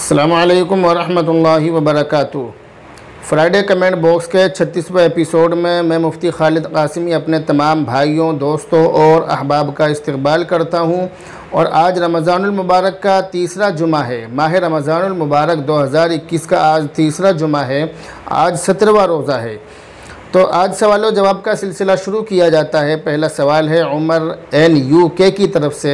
अस्सलामु अलैकुम वरहमतुल्लाहि वबरकातुहू। फ्राइडे कमेंट बॉक्स के 36वें एपिसोड में मैं मुफ्ती खालिद कासिमी अपने तमाम भाइयों, दोस्तों और अहबाब का इस्तकबाल करता हूँ। और आज रमज़ानुल मुबारक का तीसरा जुमा है। माह रमज़ानुल मुबारक 2021 का आज तीसरा जुमा है। आज 17वां रोज़ा है। तो आज सवाल और जवाब का सिलसिला शुरू किया जाता है। पहला सवाल है उमर NUK की तरफ से।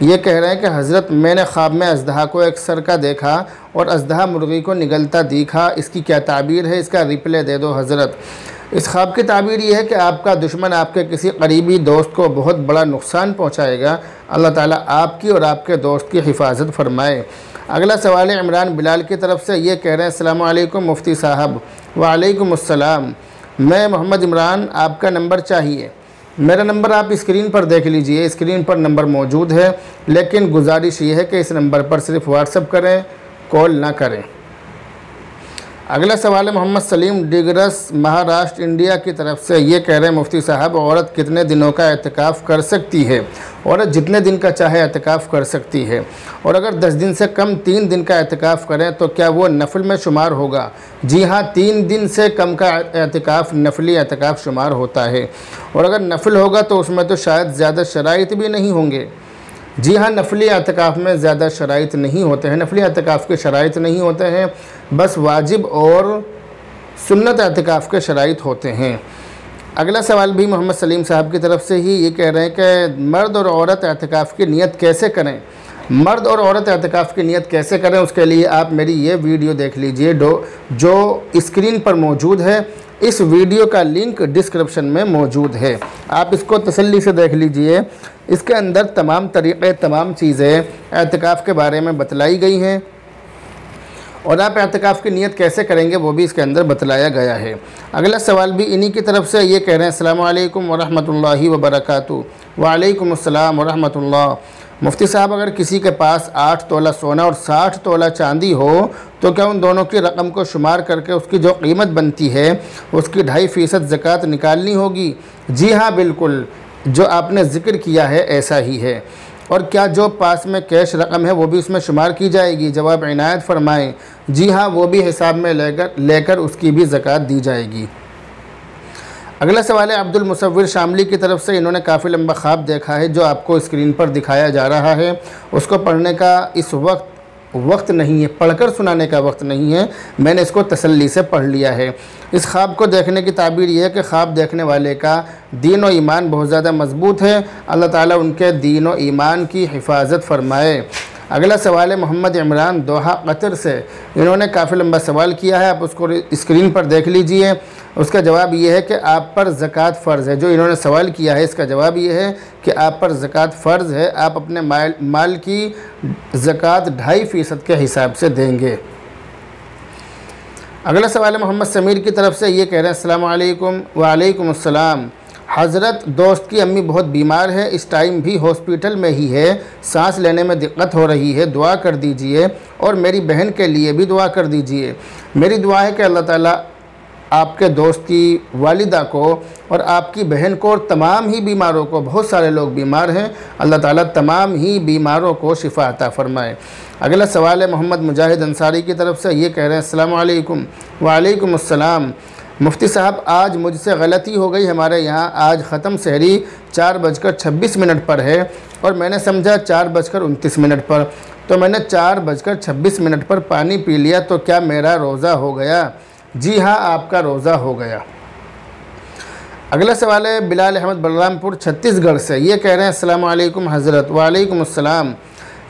ये कह रहे हैं कि हज़रत, मैंने ख्वाब में अजदहा को एक सरका देखा और अजदहा मुर्गी को निगलता दिखा। इसकी क्या ताबीर है? इसका रिप्ले दे दो हज़रत। इस ख्वाब की ताबीर ये है कि आपका दुश्मन आपके किसी करीबी दोस्त को बहुत बड़ा नुकसान पहुँचाएगा। अल्लाह ताला आपकी और आपके दोस्त की हिफाजत फरमाए। अगला सवाल है इमरान बिलाल की तरफ से। ये कह रहे हैं अस्सलामु अलैकुम मुफ्ती साहब। वालेकुम अस्सलाम। मैं मोहम्मद इमरान, आपका नंबर चाहिए। मेरा नंबर आप स्क्रीन पर देख लीजिए। स्क्रीन पर नंबर मौजूद है, लेकिन गुजारिश ये है कि इस नंबर पर सिर्फ व्हाट्सएप करें, कॉल ना करें। अगला सवाल है मोहम्मद सलीम डिगरस, महाराष्ट्र, इंडिया की तरफ से। ये कह रहे हैं मुफ्ती साहब, औरत कितने दिनों का एहतिकाफ़ कर सकती है? औरत जितने दिन का चाहे एहतिकाफ़ कर सकती है। और अगर 10 दिन से कम 3 दिन का एहतिकाफ़ करें तो क्या वो नफल में शुमार होगा? जी हाँ, 3 दिन से कम का एहतिकाफ़ नफली एहतिकाफ़ शुमार होता है। और अगर नफल होगा तो उसमें तो शायद ज़्यादा शराइत भी नहीं होंगे। जी हाँ, नफली एहतिकाफ़ में ज़्यादा शराइत नहीं होते हैं। नफली एहतिकाफ़ के शराइत नहीं होते हैं, बस वाजिब और सुन्नत एहतिकाफ़ के शराइत होते हैं। अगला सवाल भी मोहम्मद सलीम साहब की तरफ से ही। ये कह रहे हैं कि मर्द और औरत एहतिकाफ़ की नियत कैसे करें? मर्द और औरत एहतिकाफ़ की नियत कैसे करें, उसके लिए आप मेरी ये वीडियो देख लीजिए जो स्क्रीन पर मौजूद है। इस वीडियो का लिंक डिस्क्रिप्शन में मौजूद है, आप इसको तसल्ली से देख लीजिए। इसके अंदर तमाम तरीक़े, तमाम चीज़ें एहतिकाफ़ के बारे में बतलाई गई हैं और आप एहतिकाफ़ की नियत कैसे करेंगे वो भी इसके अंदर बतलाया गया है। अगला सवाल भी इन्हीं की तरफ से। ये कह रहे हैं अस्सलामु अलैकुम वरहमतुल्लाहि वबरकातुहू। वालेकुम अस्सलाम वरहमतुल्लाह। मुफ्ती साहब, अगर किसी के पास 8 तोला सोना और 60 तोला चांदी हो तो क्या उन दोनों की रकम को शुमार करके उसकी जो कीमत बनती है उसकी 2.5% ज़कात निकालनी होगी? जी हाँ, बिल्कुल, जो आपने ज़िक्र किया है ऐसा ही है। और क्या जो पास में कैश रकम है वो भी उसमें शुमार की जाएगी? जवाब इनायत फरमाएँ। जी हाँ, वो भी हिसाब में लेकर उसकी भी ज़कात दी जाएगी। अगला सवाल है अब्दुल मुसव्विर शामली की तरफ से। इन्होंने काफ़ी लंबा ख्वाब देखा है जो आपको स्क्रीन पर दिखाया जा रहा है। उसको पढ़ने का इस वक्त नहीं है, पढ़कर सुनाने का वक्त नहीं है। मैंने इसको तसल्ली से पढ़ लिया है। इस ख्वाब को देखने की ताबीर यह है कि ख्वाब देखने वाले का दीन और ईमान बहुत ज़्यादा मजबूत है। अल्लाह ताला उनके दीन और ईमान की हिफाजत फरमाए। अगला सवाल है मोहम्मद इमरान दोहा कतर से। इन्होंने काफ़ी लंबा सवाल किया है, आप उसको स्क्रीन पर देख लीजिए। उसका जवाब ये है कि आप पर ज़कात फ़र्ज़ है। जो इन्होंने सवाल किया है इसका जवाब ये है कि आप पर ज़कात फ़र्ज़ है। आप अपने माल की ज़कात 2.5% के हिसाब से देंगे। अगला सवाल है मोहम्मद समीर की तरफ से। ये कह रहे हैं अस्सलामु अलैकुम। वालेकुम अस्सलाम। हज़रत, दोस्त की अम्मी बहुत बीमार है, इस टाइम भी हॉस्पिटल में ही है, सांस लेने में दिक्कत हो रही है, दुआ कर दीजिए। और मेरी बहन के लिए भी दुआ कर दीजिए। मेरी दुआ है कि अल्लाह ताला आपके दोस्त की वालिदा को और आपकी बहन को और तमाम ही बीमारों को, बहुत सारे लोग बीमार हैं, अल्लाह ताला तमाम ही बीमारों को शिफा अता फरमाए। अगला सवाल है मोहम्मद मुजाहिद अंसारी की तरफ से। ये कह रहे हैं अस्सलामु अलैकुम। वालेकुम अस्सलाम। मुफ्ती साहब, आज मुझसे गलती हो गई। हमारे यहाँ आज ख़त्म सहरी 4:26 पर है और मैंने समझा 4:29 पर, तो मैंने 4:26 पर पानी पी लिया, तो क्या मेरा रोज़ा हो गया? जी हाँ, आपका रोज़ा हो गया। अगला सवाल है बिलाल अहमद बलरामपुर छत्तीसगढ़ से। ये कह रहे हैं अस्सलामु अलैकुम हज़रत। वालेकुम अस्सलाम।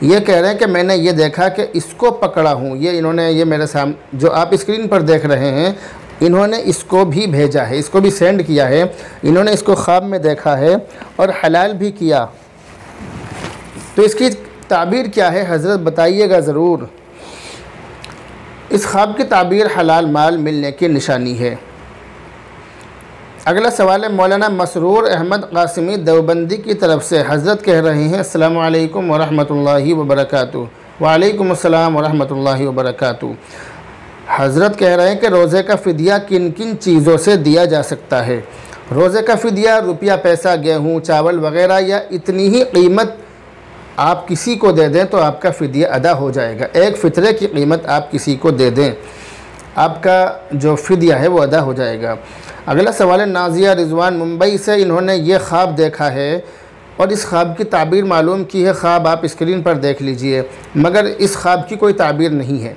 ये कह रहे हैं कि मैंने ये देखा कि इसको पकड़ा हूँ। ये मेरे सामने जो आप स्क्रीन पर देख रहे हैं, इन्होंने इसको भी भेजा है, इसको भी सेंड किया है। इन्होंने इसको ख्वाब में देखा है और हलाल भी किया। तो इसकी ताबीर क्या है हज़रत, बताइएगा ज़रूर। इस ख्वाब की ताबीर हलाल माल मिलने की निशानी है। अगला सवाल है मौलाना मसरूर अहमद कासिमी देवबंदी की तरफ से। हज़रत कह रहे हैं अस्सलामु अलैकुम वरहमतुल्लाहि वबरकातुहू। वालेकुम अस्सलाम वरहमतुल्लाहि वबरकातुहू। हज़रत कह रहे हैं कि रोज़े का फ़िदिया किन किन चीज़ों से दिया जा सकता है? रोज़े का फ़िदिया रुपया, पैसा, गेहूँ, चावल वग़ैरह या इतनी ही कीमत आप किसी को दे दें तो आपका फ़िदिया अदा हो जाएगा। एक फ़ितरे की कीमत आप किसी को दे दें, आपका जो फ़िदिया है वो अदा हो जाएगा। अगला सवाल है नाजिया रिजवान मुंबई से। इन्होंने ये ख्वाब देखा है और इस ख्वाब की ताबीर मालूम की है। ख्वाब आप स्क्रीन पर देख लीजिए, मगर इस ख्वाब की कोई ताबीर नहीं है।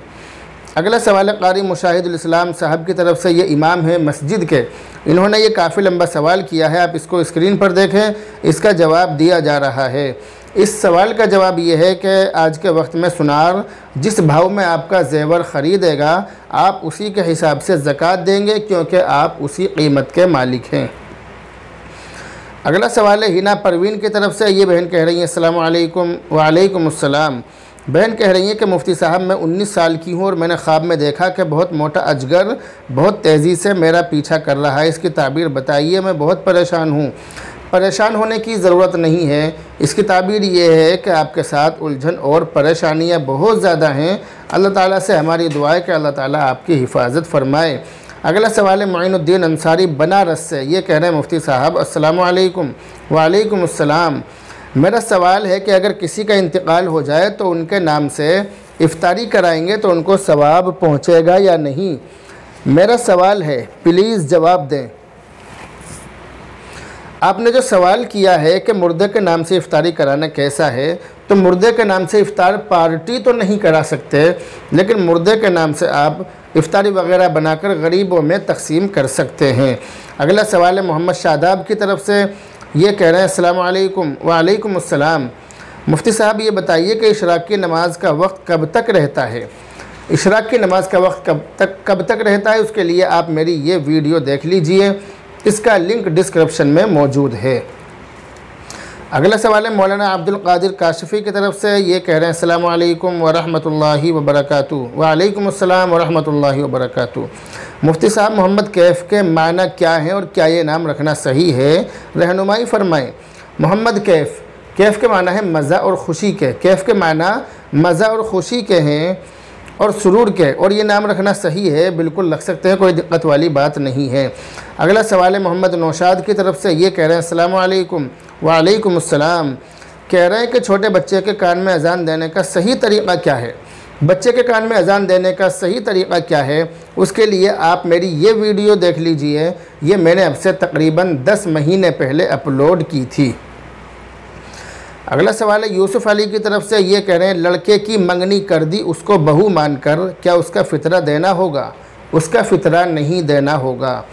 अगला सवाल है कारी मुशाहिदुल इस्लाम साहब की तरफ से। ये इमाम है मस्जिद के। इन्होंने ये काफ़ी लंबा सवाल किया है, आप इसको स्क्रीन पर देखें, इसका जवाब दिया जा रहा है। इस सवाल का जवाब ये है कि आज के वक्त में सुनार जिस भाव में आपका जेवर ख़रीदेगा आप उसी के हिसाब से ज़कात देंगे, क्योंकि आप उसी कीमत के मालिक हैं। अगला सवाल है हिना परवीन की तरफ से। ये बहन कह रही है अस्सलाम वालेकुम। वालेकुम अस्सलाम। बहन कह रही है कि मुफ्ती साहब मैं 19 साल की हूँ और मैंने ख्वाब में देखा कि बहुत मोटा अजगर बहुत तेज़ी से मेरा पीछा कर रहा है, इसकी ताबीर बताइए, मैं बहुत परेशान हूँ। परेशान होने की ज़रूरत नहीं है, इसकी ताबीर ये है कि आपके साथ उलझन और परेशानियाँ बहुत ज़्यादा हैं। अल्लाह ताला से हमारी दुआ है कि अल्लाह ताला आपकी हिफाजत फ़रमाए। अगला सवाल है मोइनुद्दीन अंसारी बनारस से। ये कह रहे हैं मुफ्ती साहब अस्सलाम वालेकुम। वालेकुम अस्सलाम। मेरा सवाल है कि अगर किसी का इंतकाल हो जाए तो उनके नाम से इफ्तारी कराएंगे तो उनको सवाब पहुंचेगा या नहीं? मेरा सवाल है, प्लीज़ जवाब दें। आपने जो सवाल किया है कि मुर्दे के नाम से इफ्तारी कराना कैसा है, तो मुर्दे के नाम से इफ्तार पार्टी तो नहीं करा सकते, लेकिन मुर्दे के नाम से आप इफ्तारी वगैरह बनाकर गरीबों में तकसीम कर सकते हैं। अगला सवाल है मोहम्मद शादाब की तरफ से। ये कह रहे हैं अस्सलाम वालेकुम। वालेकुम अस्सलाम। मुफ्ती साहब ये बताइए कि इशराक की नमाज़ का वक्त कब तक रहता है? इशराक की नमाज़ का वक्त कब तक रहता है, उसके लिए आप मेरी ये वीडियो देख लीजिए, इसका लिंक डिस्क्रिप्शन में मौजूद है। अगला सवाल है मौलाना अब्दुल कादिर काशिफ़ी की तरफ से। ये कह रहे हैं अस्सलाम वालेकुम व रहमतुल्लाहि व बरकातुहू। वालेकुम अस्सलाम व रहमतुल्लाहि व बरकातुहू। मुफ्ती साहब मोहम्मद कैफ़ के माना क्या हैं और क्या ये नाम रखना सही है, रहनुमाई फ़रमाएँ। मोहम्मद कैफ़ के माना है मज़ा और ख़ुशी के। कैफ़ के माना मज़ा और ख़ुशी के हैं और सुरूर के, और ये नाम रखना सही है, बिल्कुल रख सकते हैं, कोई दिक्कत वाली बात नहीं है। अगला सवाल है मोहम्मद नौशाद की तरफ से। ये कह रहे हैं अस्सलाम वालेकुम। वालेकुम अस्सलाम। कह रहे हैं कि छोटे बच्चे के कान में अजान देने का सही तरीक़ा क्या है? बच्चे के कान में अजान देने का सही तरीक़ा क्या है, उसके लिए आप मेरी ये वीडियो देख लीजिए। ये मैंने अब से तकरीबन 10 महीने पहले अपलोड की थी। अगला सवाल है यूसुफ़ अली की तरफ से। ये कह रहे हैं लड़के की मंगनी कर दी, उसको बहू मानकर क्या उसका फ़ितरा देना होगा? उसका फ़ितरा नहीं देना होगा।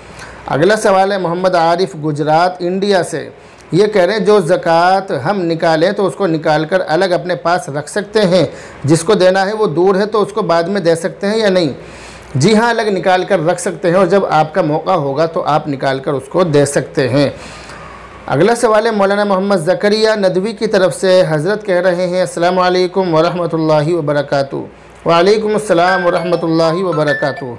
अगला सवाल है मोहम्मद आरिफ गुजरात इंडिया से। ये कह रहे हैं जो ज़कात हम निकालें तो उसको निकाल कर अलग अपने पास रख सकते हैं, जिसको देना है वो दूर है तो उसको बाद में दे सकते हैं या नहीं? जी हाँ, अलग निकाल कर रख सकते हैं और जब आपका मौका होगा तो आप निकाल कर उसको दे सकते हैं। अगला सवाल है मौलाना मोहम्मद ज़करिया नदवी की तरफ से। हज़रत कह रहे हैं अस्सलाम वालेकुम व रहमतुल्लाहि व बरकातुहू। वालेकुम अस्सलाम व रहमतुल्लाहि व बरकातुहू।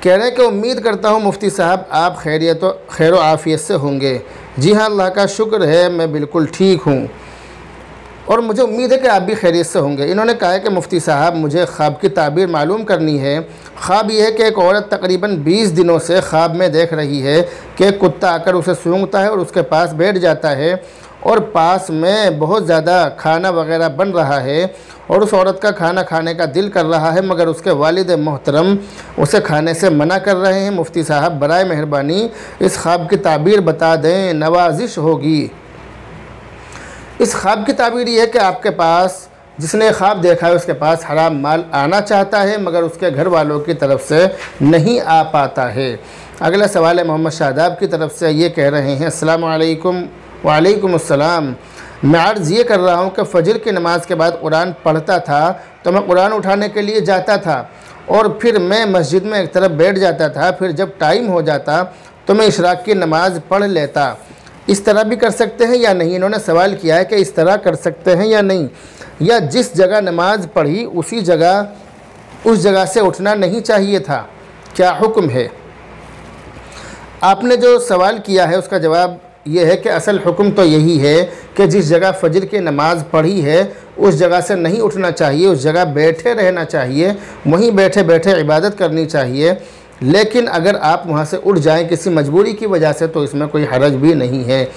कह रहे हैं कि उम्मीद करता हूँ मुफ्ती साहब आप खैर व आफ़ियत से होंगे। जी हाँ, अल्लाह का शुक्र है, मैं बिल्कुल ठीक हूँ और मुझे उम्मीद है कि आप भी खैरियत से होंगे। इन्होंने कहा है कि मुफ्ती साहब मुझे ख्वाब की ताबीर मालूम करनी है। ख्वाब ये है कि एक औरत तकरीबन 20 दिनों से ख्वाब में देख रही है कि एक कुत्ता आकर उसे सूंघता है और उसके पास बैठ जाता है और पास में बहुत ज़्यादा खाना वगैरह बन रहा है और उस औरत का खाना खाने का दिल कर रहा है, मगर उसके वालिद मोहतरम उसे खाने से मना कर रहे हैं। मुफ्ती साहब बराए मेहरबानी इस ख्वाब की ताबीर बता दें, नवाजिश होगी। इस ख्वाब की ताबीर ये है कि आपके पास जिसने ख्वाब देखा है उसके पास हराम माल आना चाहता है, मगर उसके घर वालों की तरफ से नहीं आ पाता है। अगला सवाल है मोहम्मद शादाब की तरफ से। ये कह रहे हैं अस्सलाम वालेकुम। वालेकुम अस्सलाम। मैं अर्ज़ ये कर रहा हूँ कि फ़जर की नमाज़ के बाद कुरान पढ़ता था तो मैं कुरान उठाने के लिए जाता था और फिर मैं मस्जिद में एक तरफ बैठ जाता था, फिर जब टाइम हो जाता तो मैं इशराक की नमाज़ पढ़ लेता। इस तरह भी कर सकते हैं या नहीं? इन्होंने सवाल किया है कि इस तरह कर सकते हैं या नहीं, या जिस जगह नमाज पढ़ी उस जगह से उठना नहीं चाहिए था, क्या हुक्म है? आपने जो सवाल किया है उसका जवाब ये है कि असल हुक्म तो यही है कि जिस जगह फ़जर की नमाज़ पढ़ी है उस जगह से नहीं उठना चाहिए, उस जगह बैठे रहना चाहिए, वहीं बैठे बैठे इबादत करनी चाहिए। लेकिन अगर आप वहाँ से उठ जाएं किसी मजबूरी की वजह से तो इसमें कोई हरज भी नहीं है।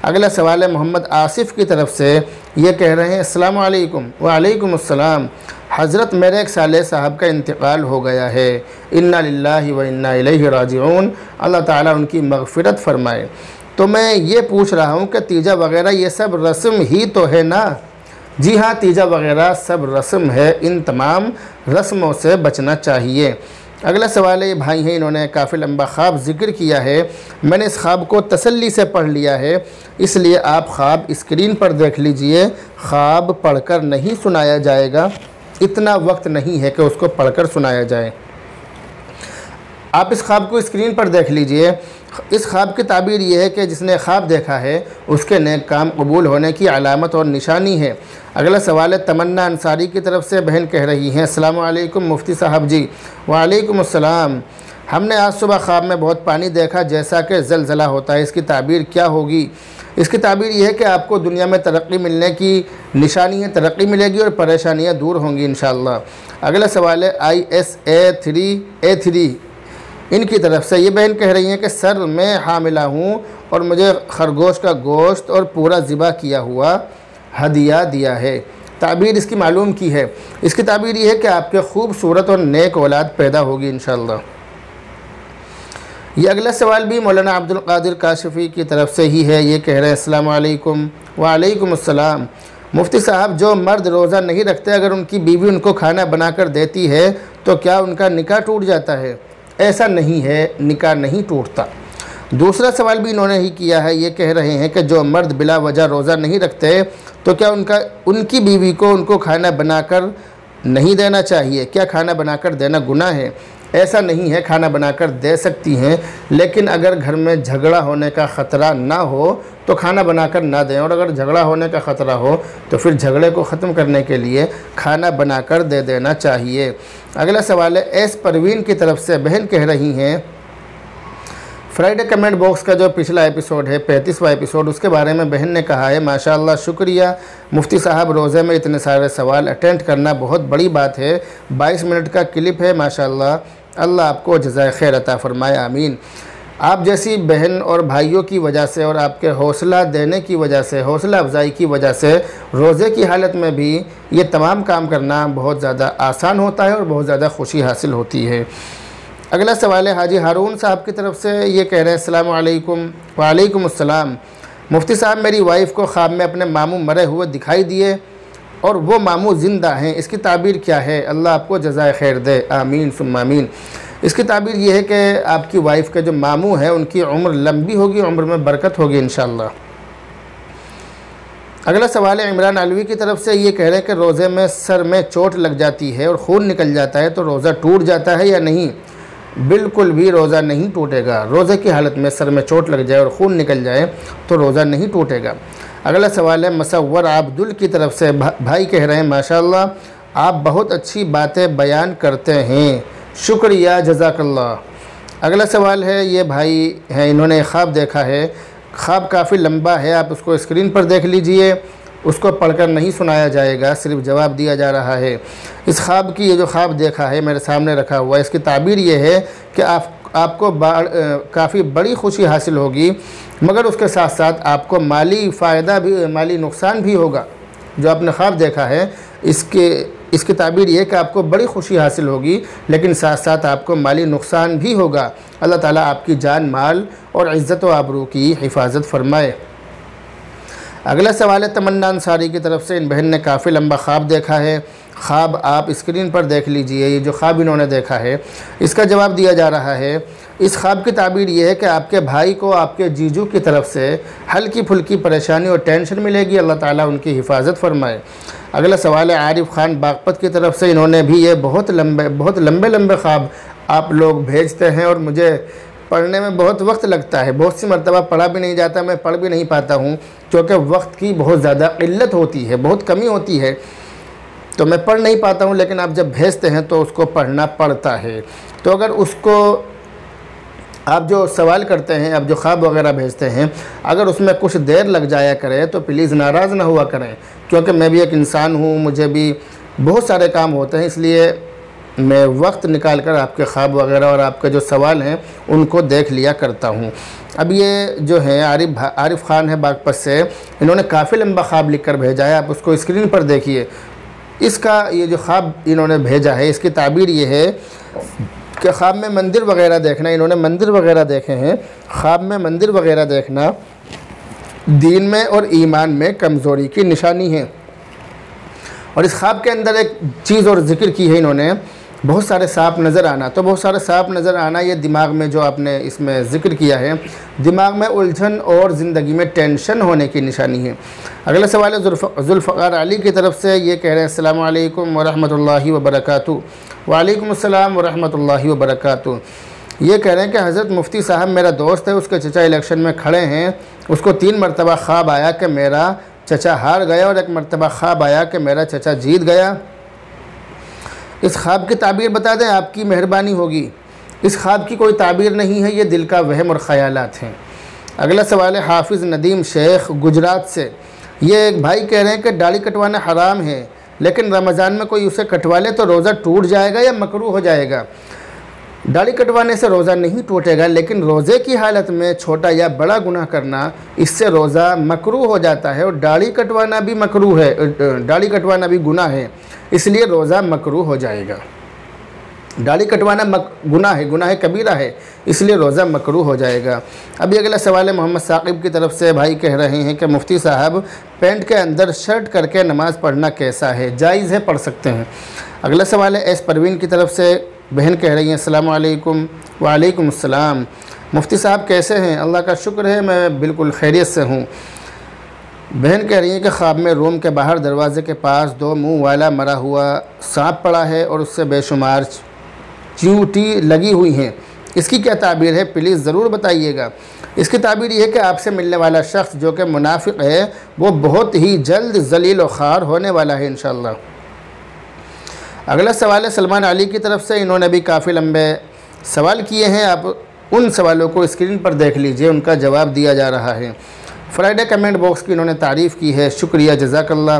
अगला सवाल है मोहम्मद आसिफ़ की तरफ से, ये कह रहे हैं अस्सलाम वालेकुम। वालेकुम अस्सलाम। हज़रत मेरे एक साले साहब का इंतकाल हो गया है, इन्ना लिल्लाहि व इन्ना इलैहि राजिऊन, अल्लाह ताला उनकी मग़फ़िरत फ़रमाए। तो मैं ये पूछ रहा हूँ कि तीजा वग़ैरह ये सब रस्म ही तो है ना? जी हाँ, तीजा वग़ैरह सब रस्म है, इन तमाम रस्मों से बचना चाहिए। अगला सवाल है, ये भाई हैं, इन्होंने काफ़ी लंबा ख्वाब ज़िक्र किया है। मैंने इस ख्वाब को तसल्ली से पढ़ लिया है, इसलिए आप ख्वाब स्क्रीन पर देख लीजिए। ख्वाब पढ़कर नहीं सुनाया जाएगा, इतना वक्त नहीं है कि उसको पढ़कर सुनाया जाए। आप इस ख्वाब को स्क्रीन पर देख लीजिए। इस ख्वाब की ताबीर ये है कि जिसने ख्वाब देखा है उसके नेक काम कबूल होने की अलामत और निशानी है। अगला सवाल है तमन्ना अंसारी की तरफ से, बहन कह रही हैं अस्सलाम वालेकुम मुफ्ती साहब जी। वालेकुम अस्सलाम। हमने आज सुबह ख्वाब में बहुत पानी देखा जैसा कि ज़लज़ला होता है, इसकी ताबीर क्या होगी? इसकी ताबीर यह है कि आपको दुनिया में तरक्की मिलने की निशानी है, तरक्की मिलेगी और परेशानियाँ दूर होंगी इंशाअल्लाह। अगला सवाल है ISA3A3 इनकी तरफ से, ये बहन कह रही हैं कि सर मैं हामिला हूँ और मुझे खरगोश का गोश्त और पूरा ज़िबा किया हुआ हदिया दिया है। ताबीर इसकी मालूम की है। इसकी ताबीर ये है कि आपके खूबसूरत और नेक औलाद पैदा होगी इंशाअल्लाह। ये अगला सवाल भी मौलाना अब्दुल कादिर काशिफ़ी की तरफ से ही है। ये कह रहे हैं अस्सलाम वालेकुम। वालेकुम अस्सलाम। मुफ्ती साहब, जो मर्द रोज़ा नहीं रखते अगर उनकी बीवी उनको खाना बनाकर देती है तो क्या उनका निकाह टूट जाता है? ऐसा नहीं है, निकाह नहीं टूटता। दूसरा सवाल भी इन्होंने ही किया है। ये कह रहे हैं कि जो मर्द बिला वजह रोज़ा नहीं रखते तो क्या उनकी बीवी को उनको खाना बनाकर नहीं देना चाहिए? क्या खाना बनाकर देना गुनाह है? ऐसा नहीं है, खाना बनाकर दे सकती हैं, लेकिन अगर घर में झगड़ा होने का ख़तरा ना हो तो खाना बनाकर ना दें, और अगर झगड़ा होने का ख़तरा हो तो फिर झगड़े को ख़त्म करने के लिए खाना बनाकर दे देना चाहिए। अगला सवाल है एस परवीन की तरफ से, बहन कह रही हैं फ्राइडे कमेंट बॉक्स का जो पिछला एपिसोड है 35वां एपिसोड, उसके बारे में बहन ने कहा है माशाअल्लाह शुक्रिया मुफ्ती साहब, रोज़े में इतने सारे सवाल अटेंड करना बहुत बड़ी बात है। 22 मिनट का क्लिप है माशाअल्लाह, अल्लाह आपको जज़ाए खैर अता फ़रमाए, आमीन। आप जैसी बहन और भाइयों की वजह से और आपके हौसला देने की वजह से, हौसला अफजाई की वजह से रोज़े की हालत में भी ये तमाम काम करना बहुत ज़्यादा आसान होता है और बहुत ज़्यादा खुशी हासिल होती है। अगला सवाल है हाजी हारून साहब की तरफ से। ये कह रहे हैं अस्सलाम वालेकुम। वालेकुम अस्सलाम। मुफ्ती साहब, मेरी वाइफ़ को ख्वाब में अपने मामू मरे हुए दिखाई दिए और वो मामू ज़िंदा हैं, इसकी ताबीर क्या है? अल्लाह आपको जज़ाए खैर दे, आमीन सुम्मा आमीन। इसकी ताबीर ये है कि आपकी वाइफ़ के जो मामू हैं उनकी उम्र लंबी होगी, उम्र में बरकत होगी इंशाअल्लाह। अगला सवाल है इमरान अलवी की तरफ से। ये कह रहे हैं कि रोज़े में सर में चोट लग जाती है और खून निकल जाता है तो रोज़ा टूट जाता है या नहीं? बिल्कुल भी रोज़ा नहीं टूटेगा। रोज़े की हालत में सर में चोट लग जाए और खून निकल जाए तो रोज़ा नहीं टूटेगा। अगला सवाल है मसव्वर अब्दुल की तरफ से। भाई कह रहे हैं माशाअल्लाह आप बहुत अच्छी बातें बयान करते हैं, शुक्रिया जज़ाकल्लाह। अगला सवाल है, ये भाई हैं, इन्होंने ख्वाब देखा है, ख्वाब काफ़ी लंबा है, आप उसको स्क्रीन पर देख लीजिए, उसको पढ़कर नहीं सुनाया जाएगा, सिर्फ जवाब दिया जा रहा है। इस ख्वाब की, ये जो ख्वाब देखा है मेरे सामने रखा हुआ है, इसकी ताबीर ये है कि आपको काफ़ी बड़ी खुशी हासिल होगी, मगर उसके साथ साथ आपको माली फ़ायदा भी, माली नुकसान भी होगा। जो आपने ख्वाब देखा है इसकी ताबीर ये है कि आपको बड़ी खुशी हासिल होगी, लेकिन साथ साथ आपको माली नुकसान भी होगा। अल्लाह ताला आपकी जान माल और इज़्ज़त व आबरू की हिफाजत फ़रमाए। अगला सवाल है तमन्ना अंसारी की तरफ से। इन बहन ने काफ़ी लंबा ख्वाब देखा है, ख्वाब आप स्क्रीन पर देख लीजिए। ये जो ख्वाब इन्होंने देखा है इसका जवाब दिया जा रहा है। इस ख्वाब की ताबीर ये है कि आपके भाई को आपके जीजू की तरफ से हल्की फुल्की परेशानी और टेंशन मिलेगी, अल्लाह ताला उनकी हिफाजत फरमाए। अगला सवाल है आरिफ खान बागपत की तरफ से। इन्होंने भी ये बहुत लंबे ख्वाब आप लोग भेजते हैं और मुझे पढ़ने में बहुत वक्त लगता है, बहुत सी मरतबा पढ़ा भी नहीं जाता, मैं पढ़ भी नहीं पाता हूँ क्योंकि वक्त की बहुत ज़्यादा क़िल्लत होती है, बहुत कमी होती है, तो मैं पढ़ नहीं पाता हूँ। लेकिन आप जब भेजते हैं तो उसको पढ़ना पड़ता है। तो अगर उसको आप जो सवाल करते हैं, आप जो ख्वाब वगैरह भेजते हैं, अगर उसमें कुछ देर लग जाया करे तो प्लीज़ नाराज़ ना हुआ करें, क्योंकि मैं भी एक इंसान हूँ, मुझे भी बहुत सारे काम होते हैं, इसलिए मैं वक्त निकाल कर आपके ख्वाब वगैरह और आपके जो सवाल हैं उनको देख लिया करता हूँ। अब ये जो है आरिफ ख़ान है बागपत से, इन्होंने काफ़ी लंबा ख्वाब लिख कर भेजा है, आप उसको स्क्रीन पर देखिए। इसका ये जो ख्वाब इन्होंने भेजा है, इसकी ताबीर ये है कि ख्वाब में मंदिर वगैरह देखना, इन्होंने मंदिर वगैरह देखे हैं। ख्वाब में मंदिर वगैरह देखना दीन में और ईमान में कमज़ोरी की निशानी है। और इस ख्वाब के अंदर एक चीज़ और ज़िक्र की है इन्होंने, बहुत सारे सांप नज़र आना। तो बहुत सारे सांप नज़र आना ये दिमाग में, जो आपने इसमें ज़िक्र किया है, दिमाग में उलझन और ज़िंदगी में टेंशन होने की निशानी है। अगला सवाल है जुल्फ़कार अली की तरफ से, ये कह रहे हैं अस्सलामु अलैकुम वरहमतुल्लाहि वबरकातुहू। वालेकुम अस्सलाम वरहमतुल्लाहि वबरकातुहू। ये कह रहे हैं कि हज़रत मुफ्ती साहब, मेरा दोस्त है, उसके चचा इलेक्शन में खड़े हैं, उसको 3 मरतबा ख्वाब आया कि मेरा चचा हार गया और 1 मरतबा ख्वाब आया कि मेरा चचा जीत गया। इस ख्वाब की ताबीर बता दें, आपकी मेहरबानी होगी। इस ख्वाब की कोई ताबीर नहीं है, ये दिल का वहम और ख़यालात हैं। अगला सवाल है हाफिज़ नदीम शेख गुजरात से। ये एक भाई कह रहे हैं कि दाढ़ी कटवाना हराम है, लेकिन रमज़ान में कोई उसे कटवा ले तो रोज़ा टूट जाएगा या मकरूह हो जाएगा? दाढ़ी कटवाने से रोज़ा नहीं टूटेगा, लेकिन रोज़े की हालत में छोटा या बड़ा गुनाह करना, इससे रोज़ा मकरूह हो जाता है। और दाढ़ी कटवाना भी मकरूह है, दाढ़ी कटवाना भी गुनाह है, इसलिए रोज़ा मकरूह हो जाएगा। दाढ़ी कटवाना गुनाह है, गुनाह कबीरा है, इसलिए रोज़ा मकरूह हो जाएगा। अभी अगला सवाल है मोहम्मद साकिब की तरफ से। भाई कह रहे हैं कि मुफ्ती साहब, पैंट के अंदर शर्ट करके नमाज़ पढ़ना कैसा है? जायज़ है, पढ़ सकते हैं। अगला सवाल है एस परवीन की तरफ से। बहन कह रही हैं अस्सलामु अलैकुम। वालेकुम अस्सलाम। मुफ्ती साहब कैसे हैं? अल्लाह का शुक्र है, मैं बिल्कुल खैरियत से हूँ। बहन कह रही हैं कि ख्वाब में रूम के बाहर दरवाज़े के पास 2 मुंह वाला मरा हुआ सांप पड़ा है और उससे बेशुमार चींटी लगी हुई हैं। इसकी क्या ताबीर है? प्लीज़ ज़रूर बताइएगा। इसकी ताबीर ये है कि आपसे मिलने वाला शख्स जो कि मुनाफिक है, वो बहुत ही जल्द ज़लील व ख़ार होने वाला है इंशाअल्लाह। अगला सवाल है सलमान अली की तरफ से। इन्होंने भी काफ़ी लंबे सवाल किए हैं, आप उन सवालों को स्क्रीन पर देख लीजिए, उनका जवाब दिया जा रहा है। फ्राइडे कमेंट बॉक्स की इन्होंने तारीफ़ की है, शुक्रिया, जज़ाकल्लाह।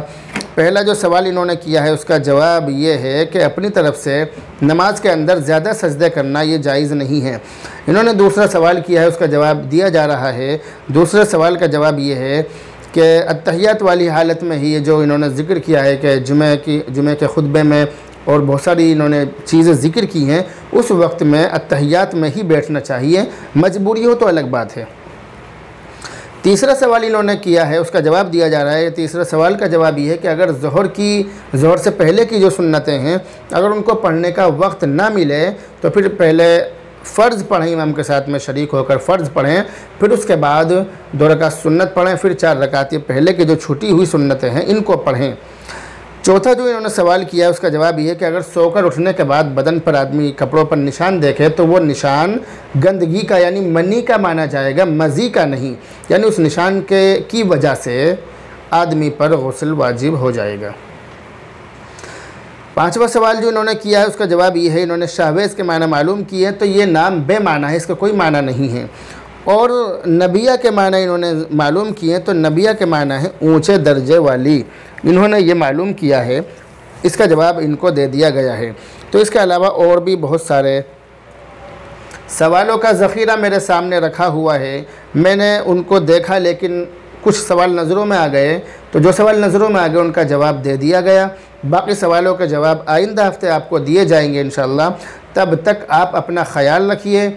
पहला जो सवाल इन्होंने किया है उसका जवाब ये है कि अपनी तरफ से नमाज के अंदर ज़्यादा सजदे करना ये जायज़ नहीं है। इन्होंने दूसरा सवाल किया है, उसका जवाब दिया जा रहा है। दूसरे सवाल का जवाब ये है कि अत्तहियात वाली हालत में ही, ये जो इन्होंने ज़िक्र किया है कि जुमे के खुतबे में और बहुत सारी इन्होंने चीज़ें ज़िक्र की हैं, उस वक्त में अत्तहियात में ही बैठना चाहिए, मजबूरी हो तो अलग बात है। तीसरा सवाल इन्होंने किया है, उसका जवाब दिया जा रहा है। तीसरा सवाल का जवाब ये है कि अगर ज़ोहर से पहले की जो सुन्नतें हैं, अगर उनको पढ़ने का वक्त ना मिले तो फिर पहले फ़र्ज़ पढ़ें, इमाम के साथ में शरीक होकर फ़र्ज़ पढ़ें, फिर उसके बाद 2 रकात सुन्नत पढ़ें, फिर 4 रकात ये पहले की जो छूटी हुई सुन्नतें हैं इनको पढ़ें। चौथा जो इन्होंने सवाल किया है उसका जवाब ये है कि अगर सोकर उठने के बाद बदन पर आदमी कपड़ों पर निशान देखे तो वो निशान गंदगी का यानी मनी का माना जाएगा, मज़ी का नहीं, यानी उस निशान की वजह से आदमी पर गुस्ल वाजिब हो जाएगा। 5वां सवाल जो इन्होंने किया है उसका जवाब ये है, इन्होंने शाहवेज़ के माना मालूम किए हैं, तो ये नाम बेमाना है, इसका कोई माना नहीं है। और नबिया के माना इन्होंने मालूम किए हैं, तो नबिया के माना है ऊंचे दर्जे वाली, इन्होंने ये मालूम किया है, इसका जवाब इनको दे दिया गया है। तो इसके अलावा और भी बहुत सारे सवालों का ज़ख़ीरा मेरे सामने रखा हुआ है, मैंने उनको देखा लेकिन कुछ सवाल नज़रों में आ गए, तो जो सवाल नज़रों में आ गए उनका जवाब दे दिया गया। बाकी सवालों के जवाब आइंदा हफ्ते आपको दिए जाएंगे इंशाअल्लाह। तब तक आप अपना ख़याल रखिए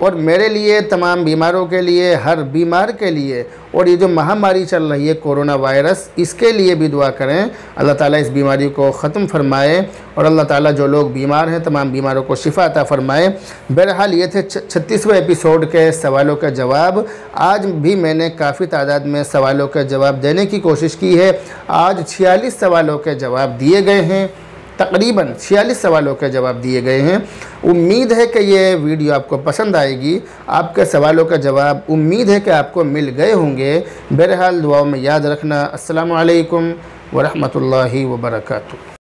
और मेरे लिए, तमाम बीमारों के लिए, हर बीमार के लिए, और ये जो महामारी चल रही है कोरोना वायरस, इसके लिए भी दुआ करें। अल्लाह ताला इस बीमारी को ख़त्म फरमाए और अल्लाह ताला जो लोग बीमार हैं तमाम बीमारों को शिफा अता फरमाए। बहरहाल ये थे 36वें एपिसोड के सवालों के जवाब। आज भी मैंने काफ़ी तादाद में सवालों के जवाब देने की कोशिश की है। आज 46 सवालों के जवाब दिए गए हैं, तकरीबन 46 सवालों के जवाब दिए गए हैं। उम्मीद है कि ये वीडियो आपको पसंद आएगी। आपके सवालों का जवाब उम्मीद है कि आपको मिल गए होंगे। बहरहाल दुआओं में याद रखना। अस्सलामु अलैकुम व रहमतुल्लाहि व बरकातुहू।